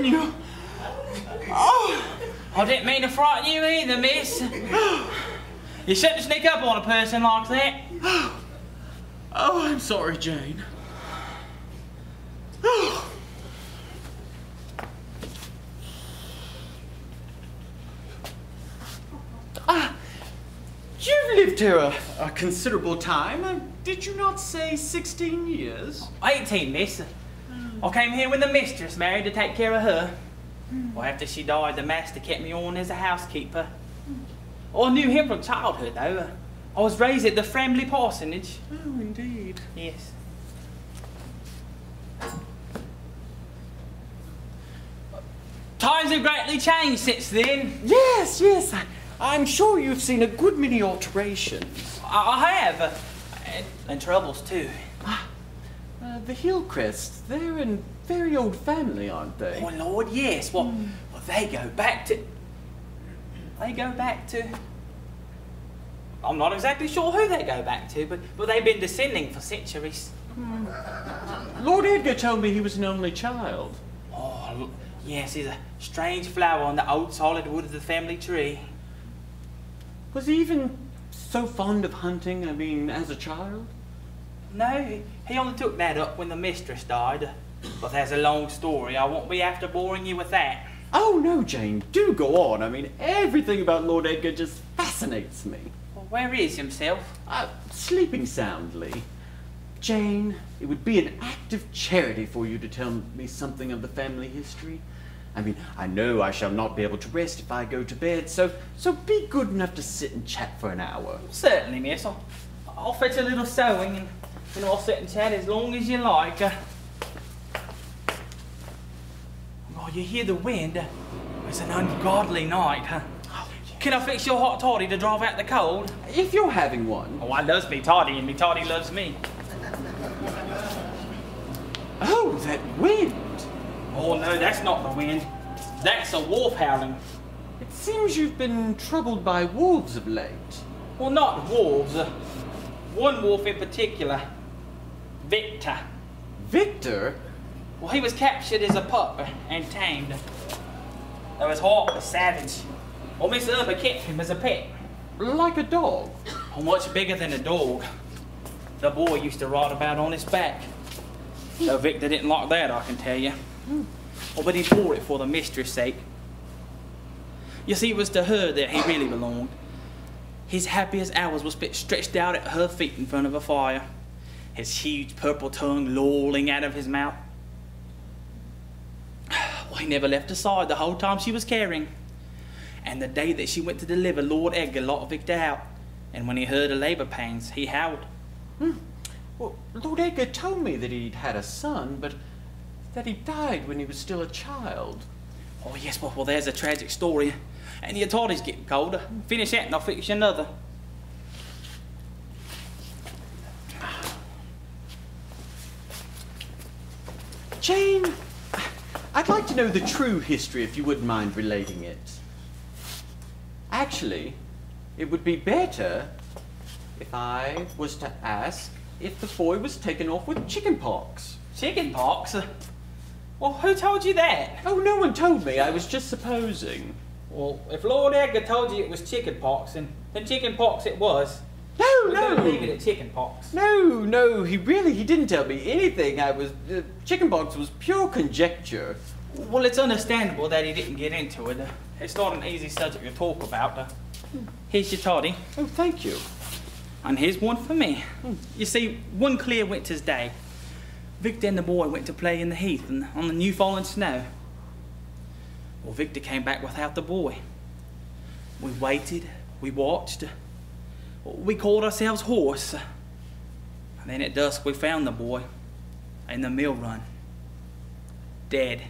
didn't you? Oh. I didn't mean to frighten you either, miss. You shouldn't sneak up on a person like that. Oh, I'm sorry, Jane. You've lived here a considerable time. Did you not say 16 years? 18, miss. I came here when the mistress married to take care of her. Well, after she died, the master kept me on as a housekeeper. I knew him from childhood, though. I was raised at the Framley parsonage. Oh, indeed. Yes. Times have greatly changed since then. Yes, yes. I'm sure you've seen a good many alterations. I have. And troubles, too. The Hillcrests, they're a very old family, aren't they? Oh, Lord, yes. Well, they go back to... I'm not exactly sure who they go back to, but they've been descending for centuries. Lord Edgar told me he was an only child. Oh, yes, he's a strange flower on the old solid wood of the family tree. Was he even so fond of hunting, I mean, as a child? No, he only took that up when the mistress died. But there's a long story. I won't be after boring you with that. Oh, no, Jane, do go on. I mean, everything about Lord Edgar just fascinates me. Well, where is himself? Sleeping soundly. Jane, it would be an act of charity for you to tell me something of the family history. I mean, I know I shall not be able to rest if I go to bed, so be good enough to sit and chat for an hour. Certainly, miss. I'll fetch a little sewing and I'll sit and chat as long as you like. Oh, you hear the wind? It's an ungodly night. Can I fix your hot toddy to drive out the cold? If you're having one. Oh, I loves me toddy and me toddy loves me. Oh, that wind! Oh, no, that's not the wind. That's a wolf howling. It seems you've been troubled by wolves of late. Well, not wolves. One wolf in particular. Victor. Victor? Well, he was captured as a pup and tamed. Though his heart was savage. Well, Miss Irma kept him as a pet. Like a dog? Oh, much bigger than a dog. The boy used to ride about on his back. Though Victor didn't like that, I can tell you. Oh, but he bore it for the mistress' sake. You see, it was to her that he really belonged. His happiest hours were spent stretched out at her feet in front of a fire, his huge purple tongue lolling out of his mouth. Well, he never left her side the whole time she was carrying. And the day that she went to deliver, Lord Edgar locked Victor out, and when he heard her labour pains, he howled. Well, Lord Edgar told me that he'd had a son, but that he died when he was still a child. Oh, yes, well, there's a tragic story. And your toddy's getting colder. Finish that and I'll fix you another. Jane, I'd like to know the true history if you wouldn't mind relating it. Actually, it would be better if I was to ask if the boy was taken off with chickenpox. Chickenpox? Well, who told you that? Oh, no one told me. I was just supposing. Well, if Lord Edgar told you it was chickenpox, then chickenpox it was. No, Don't leave it at chickenpox. No, he didn't tell me anything. Chickenpox was pure conjecture. Well, it's understandable that he didn't get into it. It's not an easy subject to talk about. Here's your toddy. Oh, thank you. And here's one for me. You see, one clear winter's day, Victor and the boy went to play in the heath and on the new fallen snow. Well, Victor came back without the boy. We waited, we watched, we called ourselves hoarse. And then at dusk we found the boy in the mill run, dead.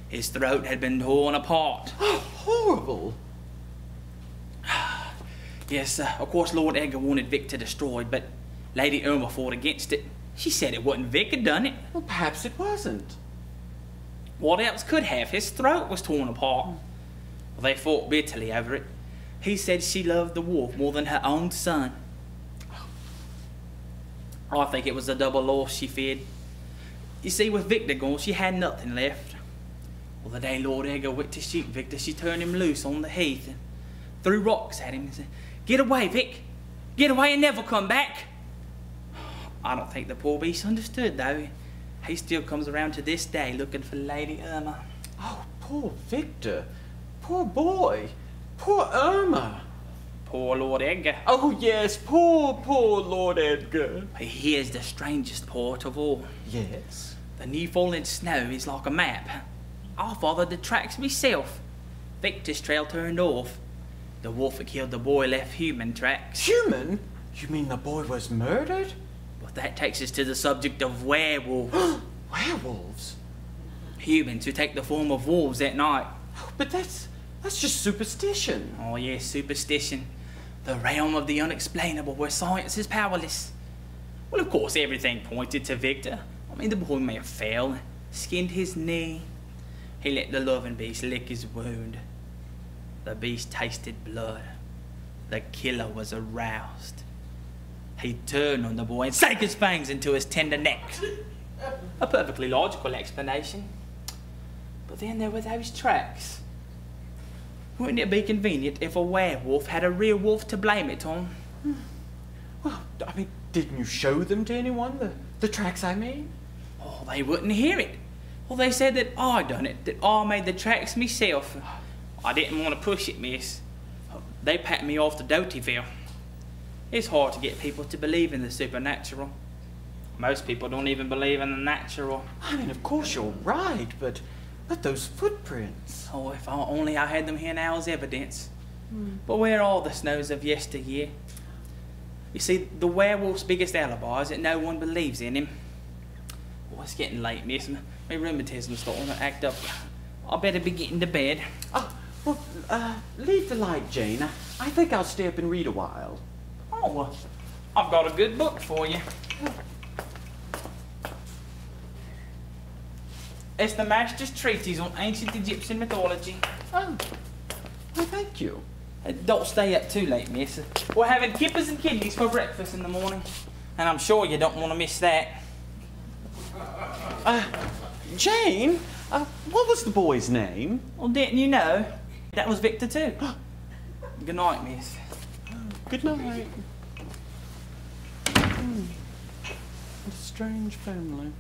His throat had been torn apart. Oh, horrible. Yes, of course Lord Edgar wanted Victor destroyed, but Lady Irma fought against it. She said it wasn't Vic who done it. Well, perhaps it wasn't. What else could have? His throat was torn apart. Well, they fought bitterly over it. He said she loved the wolf more than her own son. I think it was a double loss she feared. You see, with Victor gone, she had nothing left. Well, the day Lord Edgar went to shoot Victor, she turned him loose on the heath and threw rocks at him and said, "Get away, Vic! Get away and never come back!" I don't think the poor beast understood, though. He still comes around to this day looking for Lady Irma. Oh, poor Victor. Poor boy. Poor Irma. Poor Lord Edgar. Oh, yes, poor Lord Edgar. Here's the strangest part of all. Yes? The new fallen snow is like a map. I followed the tracks myself. Victor's trail turned off. The wolf that killed the boy left human tracks. Human? You mean the boy was murdered? But that takes us to the subject of werewolves. Werewolves? Humans who take the form of wolves at night. Oh, but that's just superstition. Oh yes, superstition. The realm of the unexplainable where science is powerless. Well, of course, everything pointed to Victor. I mean, the boy may have fell, skinned his knee. He let the loving beast lick his wound. The beast tasted blood. The killer was aroused. He turned on the boy and sank his fangs into his tender neck. A perfectly logical explanation. But then there were those tracks. Wouldn't it be convenient if a werewolf had a real wolf to blame it on? Well, I mean, didn't you show them to anyone, the tracks I made? Oh, they wouldn't hear it. Well, they said that I done it, that I made the tracks myself. I didn't want to push it, miss. They packed me off to Dotyville. It's hard to get people to believe in the supernatural. Most people don't even believe in the natural. I mean, of course you're right, but those footprints. Oh, if only I had them here now as evidence. But where are the snows of yesteryear? You see, the werewolf's biggest alibi is that no one believes in him. Oh, it's getting late, miss. My rheumatism's starting to act up. I better be getting to bed. Oh, well, leave the light, Jane. I think I'll stay up and read a while. Oh, well, I've got a good book for you. It's the Master's Treatise on Ancient Egyptian Mythology. Oh, well, thank you. Don't stay up too late, miss. We're having kippers and kidneys for breakfast in the morning, and I'm sure you don't want to miss that. Jane, what was the boy's name? Well, didn't you know? That was Victor too. Good night, miss. Good night. What a strange family.